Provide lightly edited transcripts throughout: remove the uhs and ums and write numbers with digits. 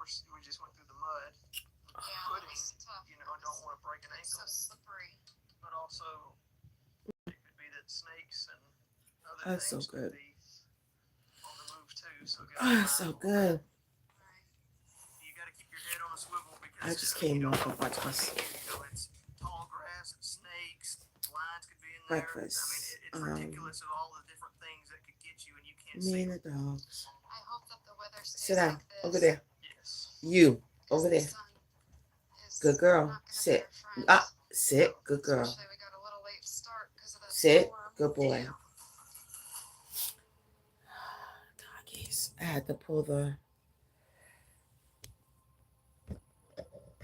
we just went through the mud. Yeah, footing, don't want to break an ankle. It's so slippery. But also, it could be that snakes and other things so good. could be on the move too. So That's so good. You got to keep your head on a swivel because I just came off of breakfast. It's tall grass and snakes. Lions could be in there. Breakfast. I mean, it's ridiculous of all the different things that could get you, and you can't Me see. and the dogs. I hope that the weather stays sit down like this. over there. Yes. You over there. Good girl. Sit. Sit. Good girl. We got a little late start because of the sit. storm. Good boy. Doggies. I had to pull the.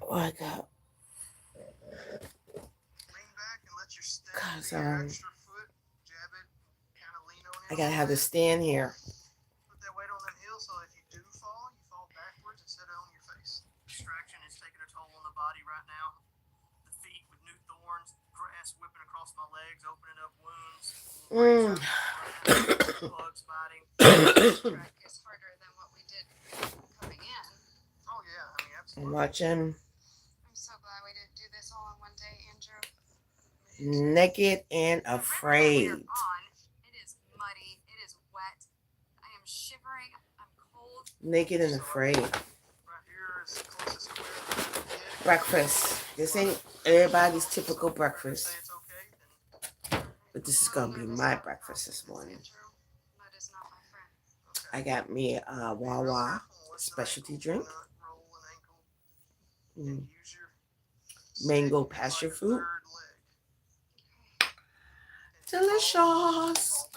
Oh, I got. Cause I gotta have to stand here. Put that weight on them heels so if you do fall, you fall backwards instead of on your face. Distraction is taking a toll on the body right now. The feet with new thorns, grass whipping across my legs, opening up wounds. Bugs biting. Track is harder than what we did coming in. Oh yeah, I mean absolutely. I'm watching. I'm so glad we didn't do this all in one day, Andrew. Naked and Afraid. It is muddy. It is wet. I am shivering. I'm cold. Naked and Afraid. Right here is closest to where breakfast. This ain't everybody's typical breakfast. But this is gonna be my breakfast this morning. I got me a Wawa specialty drink. Mango passion fruit. Delicious.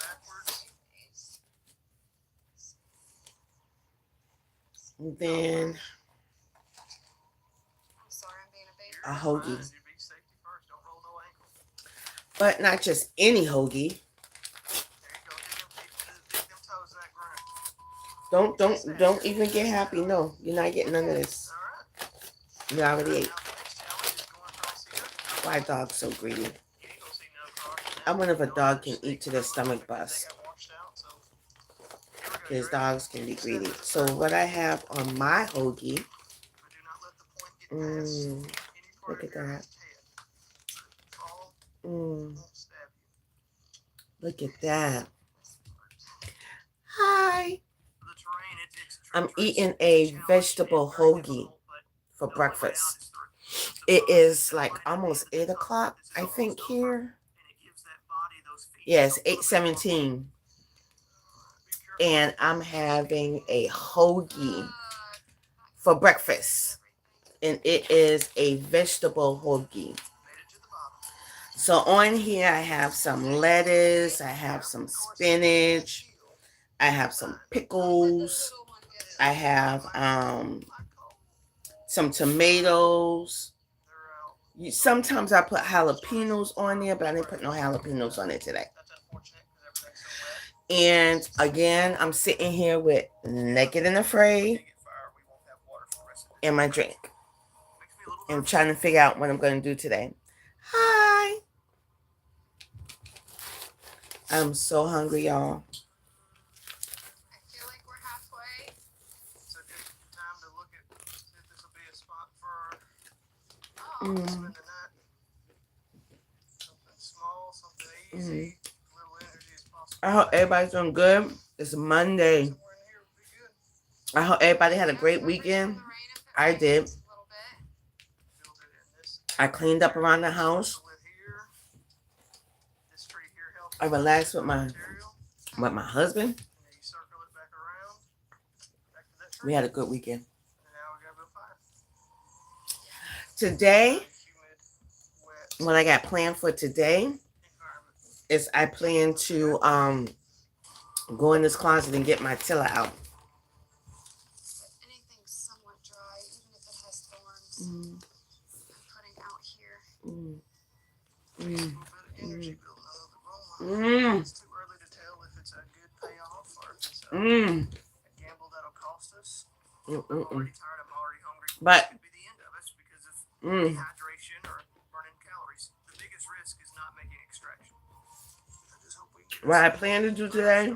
And then a hoagie. But not just any hoagie. Don't even get happy. No, you're not getting none of this. You already ate. Why dogs so greedy? I wonder if a dog can eat to their stomach bust. Because dogs can be greedy. So what I have on my hoagie. Look at that. Look at that. Hi. I'm eating a vegetable hoagie for breakfast. It is like almost 8 o'clock, I think, here. Yes, 8:17. And I'm having a hoagie for breakfast. And it is a vegetable hoagie. So on here I have some lettuce, I have some spinach, I have some pickles, I have some tomatoes. Sometimes I put jalapenos on there, but I didn't put no jalapenos on it today. And again, I'm sitting here with Naked and Afraid and my drink. I'm trying to figure out what I'm going to do today. Hi. I'm so hungry, y'all. I feel like we're halfway. It's a good time to look at if this will be a spot for spending the night. Something small, something easy, little energy as possible. I hope everybody's doing good. It's Monday. I hope everybody had a great weekend. I did. I cleaned up around the house. I relaxed with my husband. We had a good weekend. Today, what I got planned for today is I plan to go in this closet and get my tiller out. Anything somewhat dry, even if it has thorns, I'm putting out here. It's too early to tell if it's a good payoff or if it's a gamble that'll cost us. I'm already tired. I'm already hungry. But This could be the end of us because of dehydration or burning calories. The biggest risk is not making extraction. I just hope we can what I plan to do today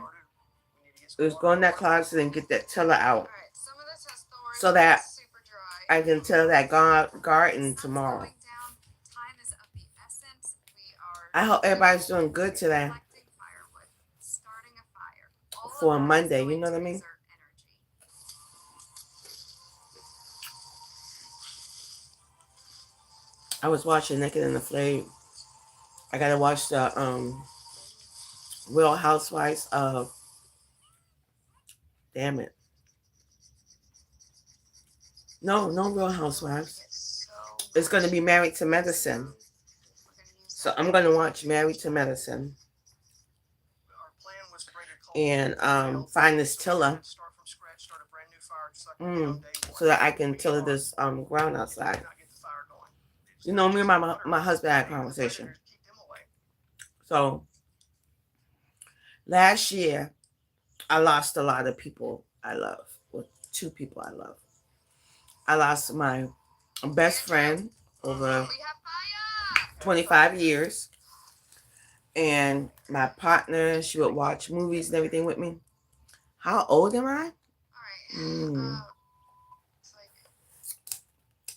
is go in that closet and get that tiller out, so that I can tell that garden tomorrow. I hope everybody's doing good today for a Monday. You know what I mean? I was watching Naked and Afraid. I gotta watch the Real Housewives of, damn it. No Real Housewives. It's gonna be Married to Medicine. So I'm gonna watch Married to Medicine and find this tiller. So that I can tiller this ground outside. You know, me and my husband had a conversation. So last year I lost a lot of people I love. Well, 2 people I love. I lost my best friend over 25 years. And my partner, she would watch movies and everything with me. How old am I?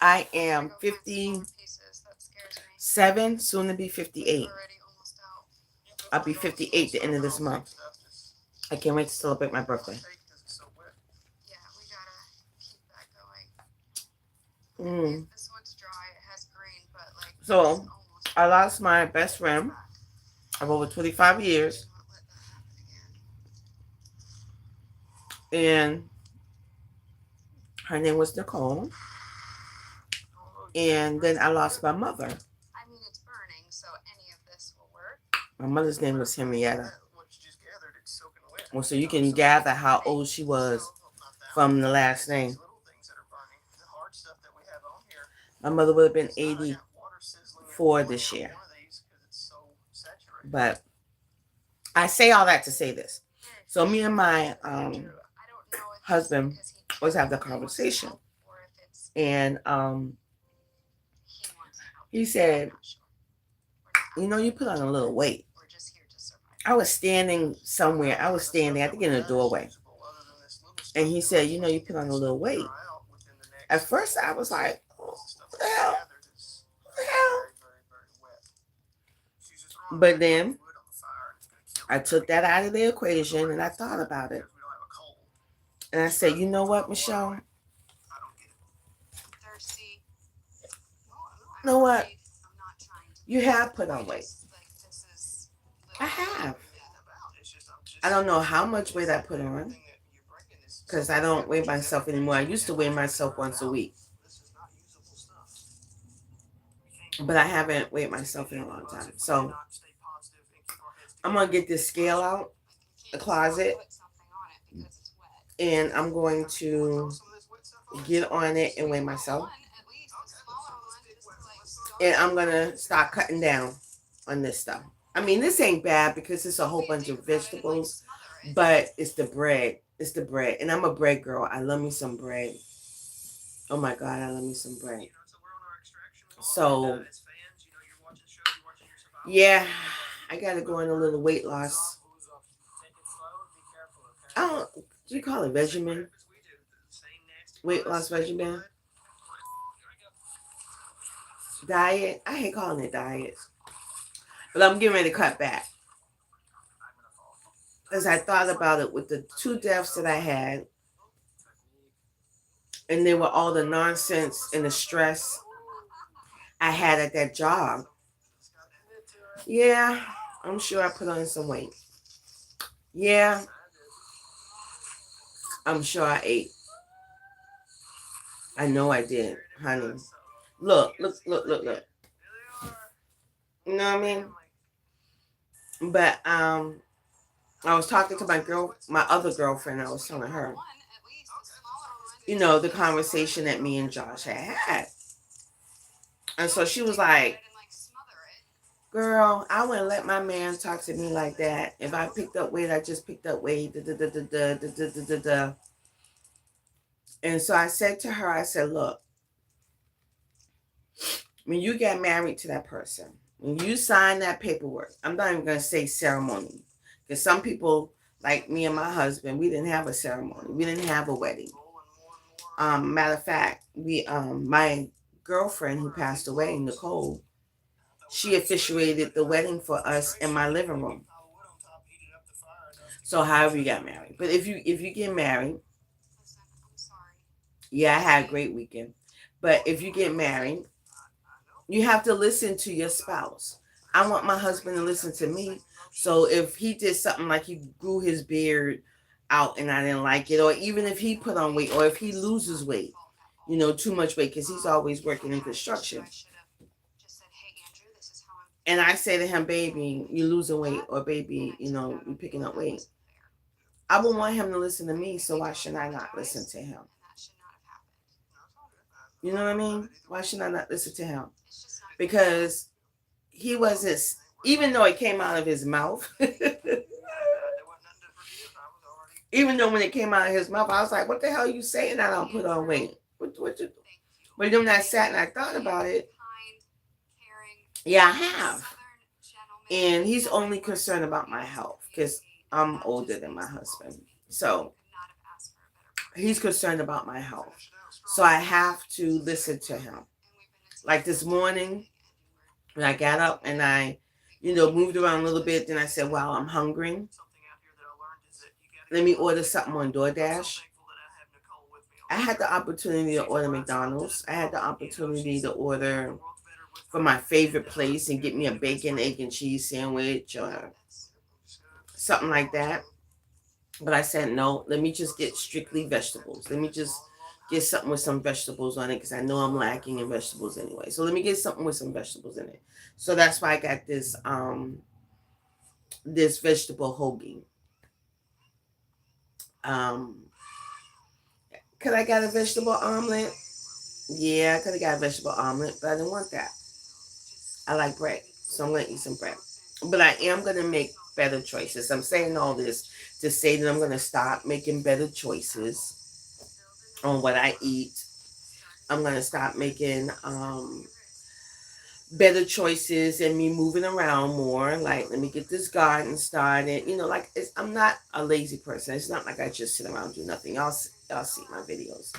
I am 57, soon to be 58. I'll be 58 at the end of this month. I can't wait to celebrate my birthday. So, I lost my best friend of over 25 years. And her name was Nicole. And then I lost my mother. My mother's name was Henrietta. Well, so you can gather how old she was from the last name. My mother would have been 84 this year. But I say all that to say this. So me and my husband always have the conversation. And he said, you know, you put on a little weight. I was standing somewhere. I think in a doorway. And he said, you know, you put on a little weight. At first I was like, what the hell? What the hell? But then I took that out of the equation and I thought about it. And I said, you know what, Michelle? You know what? You have put on weight. I have. I don't know how much weight I put on because I don't weigh myself anymore. I used to weigh myself once a week. But I haven't weighed myself in a long time. So I'm going to get this scale out, the closet, and I'm going to get on it and weigh myself. And I'm going to start cutting down on this stuff. I mean, this ain't bad because it's a whole bunch of vegetables, but it's the bread. It's the bread. And I'm a bread girl. I love me some bread. Oh my God, I love me some bread. So, yeah, I got to go on a little weight loss. Do you call it regimen? Weight loss regimen? Diet? I hate calling it diet. But I'm getting ready to cut back. As I thought about it with the 2 deaths that I had, and they were all the nonsense and the stress I had at that job. Yeah, I'm sure I put on some weight. Yeah, I'm sure I ate. I know I did, honey. Look. You know what I mean? But I was talking to my other girlfriend. I was telling her, you know, the conversation that me and Josh had. And so she was like, girl, I wouldn't let my man talk to me like that. If I picked up weight, I just picked up weight. And so I said to her, I said, look, when you get married to that person, when you sign that paperwork, I'm not even going to say ceremony. Because some people, like me and my husband, we didn't have a ceremony. We didn't have a wedding. Matter of fact, we my girlfriend who passed away, Nicole, she officiated the wedding for us in my living room. So however you got married. But if you get married, yeah, I had a great weekend. But if you get married, you have to listen to your spouse. I want my husband to listen to me. So if he did something like he grew his beard out and I didn't like it, or even if he put on weight, or if he loses weight, too much weight, because he's always working in construction. And I say to him, baby, you losing weight, or baby, you picking up weight. I would want him to listen to me, so why should I not listen to him? You know what I mean? Why should I not listen to him? Because he wasn't, even though it came out of his mouth, even though when it came out of his mouth, I was like, what the hell are you saying? I don't put on weight. What you, but then when I sat and I thought about it, yeah, I have. And he's only concerned about my health because I'm older than my husband. So he's concerned about my health. So I have to listen to him. Like this morning, when I got up and I, moved around a little bit, then I said, wow, I'm hungry. Let me order something on DoorDash. I had the opportunity to order McDonald's. I had the opportunity to order from my favorite place and get me a bacon, egg, and cheese sandwich or something like that. But I said, no, let me just get strictly vegetables. Let me just get something with some vegetables on it because I know I'm lacking in vegetables anyway. So let me get something with some vegetables in it. So that's why I got this vegetable hoagie. Could I got a vegetable omelet? Yeah, I could have got a vegetable omelet, but I didn't want that. I like bread, so I'm going to eat some bread. But I am going to make better choices. I'm saying all this to say that I'm going to stop making better choices on what I eat. I'm going to stop making better choices and me moving around more. Like, let me get this garden started. I'm not a lazy person. It's not like I just sit around and do nothing. Y'all see my videos.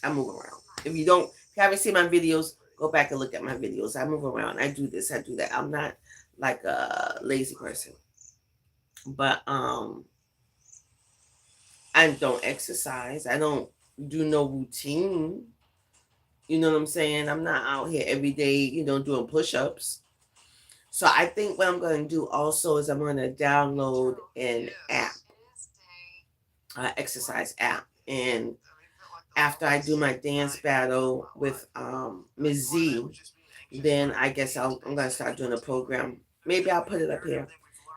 I move around. If you haven't seen my videos, go back and look at my videos. I move around. I do this. I do that. I'm not like a lazy person. But I don't exercise. I don't do no routine. You know what I'm saying? I'm not out here every day, doing push-ups. So I think what I'm going to do also is I'm going to download an app, exercise app. And after I do my dance battle with Ms. Z, then I guess I'm going to start doing a program. Maybe I'll put it up here.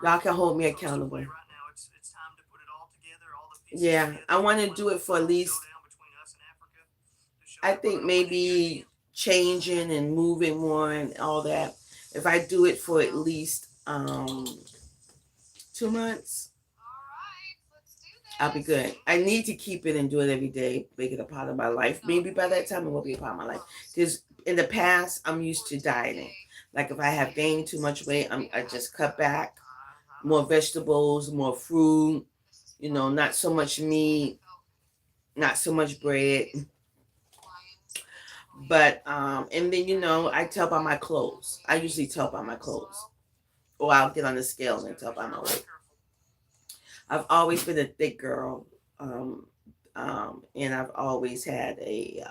Y'all can hold me accountable. Yeah, I want to do it for at least, I think maybe changing and moving more and all that. If I do it for at least 2 months, I'll be good. I need to keep it and do it every day, make it a part of my life. Maybe by that time it will be a part of my life. Because in the past, I'm used to dieting. Like if I have gained too much weight, I just cut back. More vegetables, more fruit, not so much meat, not so much bread. But and then I tell by my clothes. I usually tell by my clothes. Or I'll get on the scale and tell by my weight. I've always been a thick girl. And I've always had a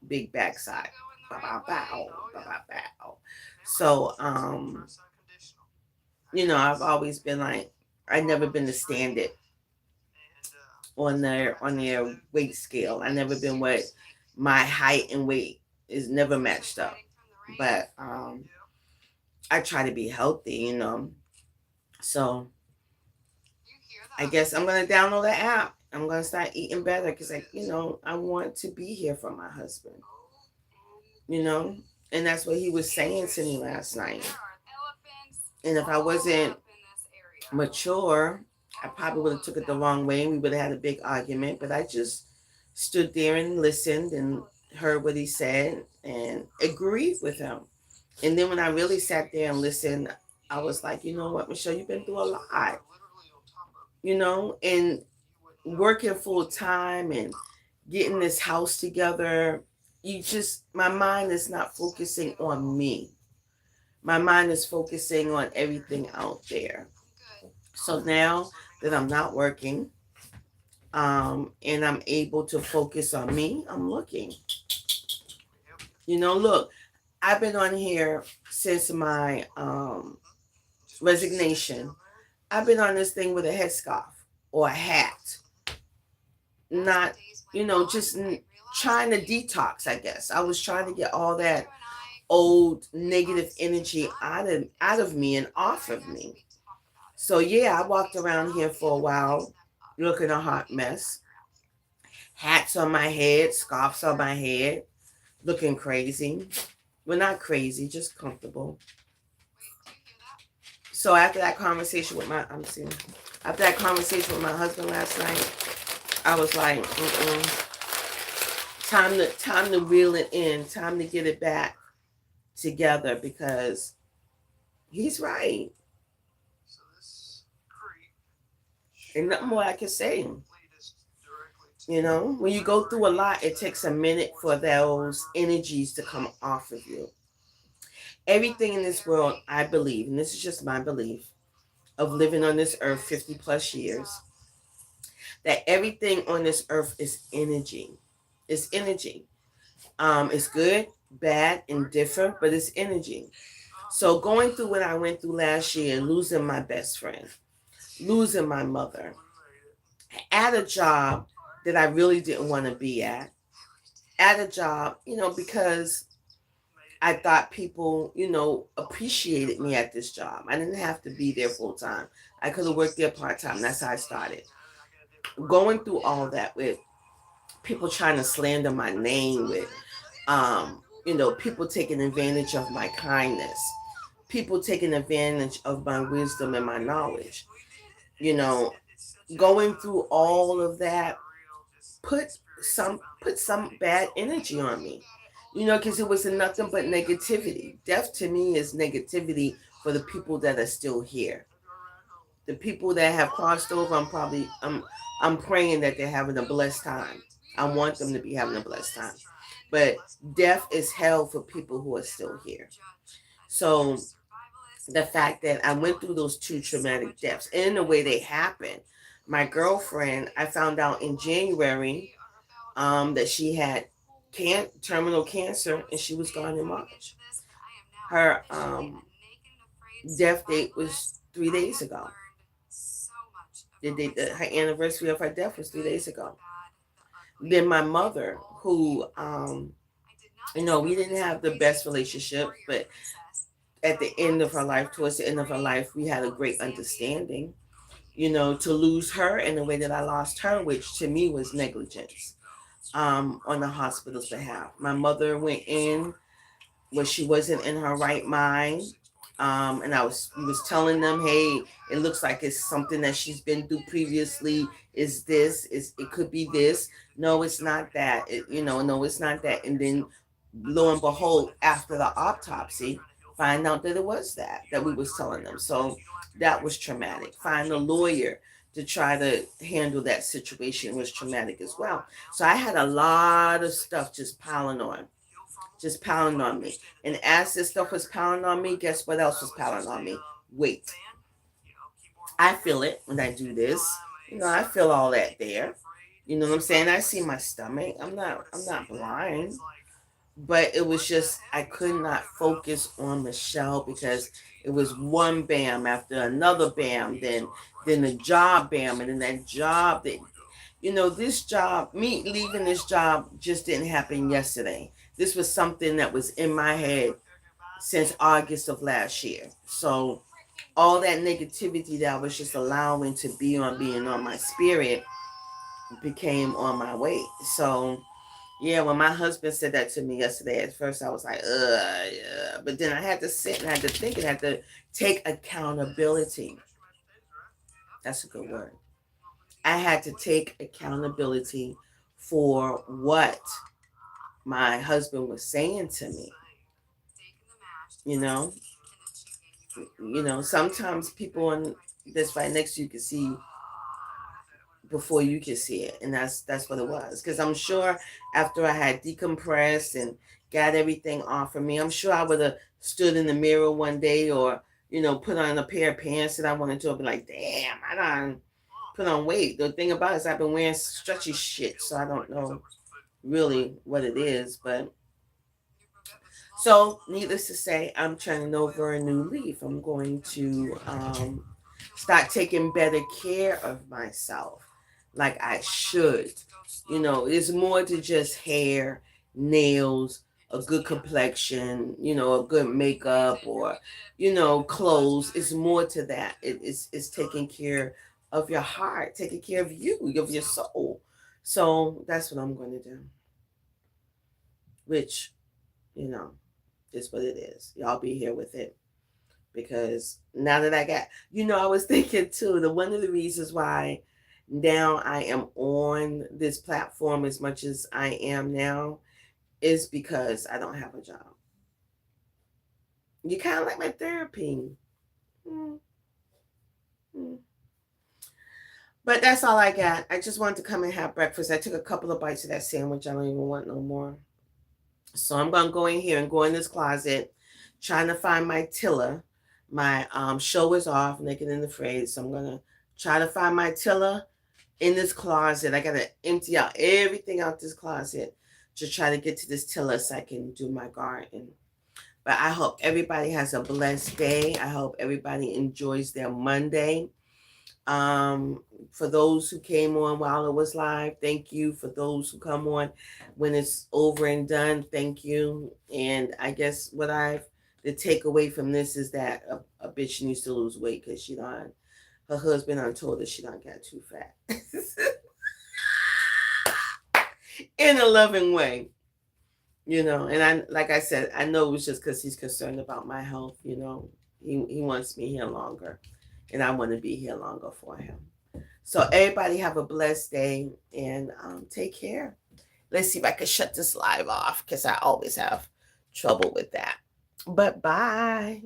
big backside. Bow, bow, bow, bow, bow, bow. So I've always been like, I've never been to stand it on their weight scale. I never been what my height and weight is never matched up. But I try to be healthy, So I guess I'm gonna download the app. I'm gonna start eating better because I want to be here for my husband. And that's what he was saying to me last night. And if I wasn't mature, I probably would have took it the wrong way and we would have had a big argument. But I just stood there and listened and heard what he said and agreed with him. And then when I really sat there and listened, I was like, you know what, Michelle, you've been through a lot, and working full time and getting this house together. My mind is not focusing on me. My mind is focusing on everything out there. So now that I'm not working, and I'm able to focus on me, I'm looking. Look, I've been on here since my resignation. I've been on this thing with a headscarf or a hat, not, just trying to detox. I guess I was trying to get all that old negative energy out of me and off of me. So yeah, I walked around here for a while looking a hot mess. Hats on my head, scarves on my head, looking crazy. Well, not crazy, just comfortable. So after that conversation with my husband last night, I was like, time to reel it in, time to get it back together because he's right. Ain't nothing more I can say. When you go through a lot, it takes a minute for those energies to come off of you. Everything in this world, I believe, and this is just my belief of living on this earth 50 plus years, that everything on this earth is energy. It's energy. It's good, bad, indifferent, but it's energy. So going through what I went through last year, losing my best friend, losing my mother, at a job that I really didn't want to be at a job, because I thought people, appreciated me at this job. I didn't have to be there full time. I could have worked there part time. That's how I started. Going through all that with people trying to slander my name, with people taking advantage of my kindness, people taking advantage of my wisdom and my knowledge. You know, going through all of that put some bad energy on me. Because it was nothing but negativity. Death to me is negativity for the people that are still here. The people that have crossed over, I'm praying that they're having a blessed time. I want them to be having a blessed time. But death is hell for people who are still here. So the fact that I went through those two traumatic deaths and the way they happened, my girlfriend, I found out in January that she had terminal cancer and she was gone in March. Her death date was 3 days ago. Her anniversary of her death was 3 days ago. Then my mother, who we didn't have the best relationship, but at the end of her life, towards the end of her life, we had a great understanding. To lose her in the way that I lost her, which to me was negligence, on the hospital's behalf. My mother went in when she wasn't in her right mind. And we was telling them, hey, it looks like it's something that she's been through previously. It could be this. No, it's not that. No, it's not that. And then lo and behold, after the autopsy, find out that it was that we was telling them. So that was traumatic. Find a lawyer to try to handle that situation was traumatic as well. So I had a lot of stuff just piling on me. And as this stuff was piling on me, guess what else was piling on me? Weight. I feel it when I do this. I feel all that there. You know what I'm saying? I see my stomach. I'm not blind. But it was just I could not focus on Michelle because it was one bam after another bam, then the job bam, and then that job that this job, me leaving this job just didn't happen yesterday. This was something that was in my head since August of last year. So all that negativity that I was just allowing to being on my spirit became on my weight. So yeah, when my husband said that to me yesterday, at first I was like, yeah. But then I had to sit and I had to think and had to take accountability. That's a good word. I had to take accountability for what my husband was saying to me. You know, sometimes people that's right next to you can see before you could see it. And that's what it was. Because I'm sure after I had decompressed and got everything off of me, I'm sure I would have stood in the mirror one day, or put on a pair of pants that I wanted to, be like, damn, I done put on weight. The thing about it is I've been wearing stretchy shit, so I don't know really what it is. But so needless to say, I'm turning over a new leaf. I'm going to start taking better care of myself like I should. It's more to just hair, nails, a good complexion, a good makeup, or clothes. It's more to that. It's taking care of your heart, taking care of you, of your soul. So that's what I'm going to do, which you know is what it is. Y'all be here with it, because now that I got, I was thinking too, one of the reasons why now I am on this platform as much as I am now is because I don't have a job. You kind of like my therapy. Mm-hmm. But that's all I got. I just wanted to come and have breakfast. I took a couple of bites of that sandwich. I don't even want no more. So I'm going to go in here and go in this closet, trying to find my tiller. My show is off, naked and afraid. So I'm going to try to find my tiller in this closet. I got to empty out everything out this closet to try to get to this tiller so I can do my garden. But I hope everybody has a blessed day. I hope everybody enjoys their Monday. For those who came on while it was live, thank you. For those who come on when it's over and done, thank you. And I guess the takeaway from this is that a bitch needs to lose weight, because her husband told her she don't get too fat. In a loving way. And like I said, I know it was just because he's concerned about my health. He wants me here longer, and I want to be here longer for him. So everybody have a blessed day, and take care. Let's see if I can shut this live off, because I always have trouble with that. But bye.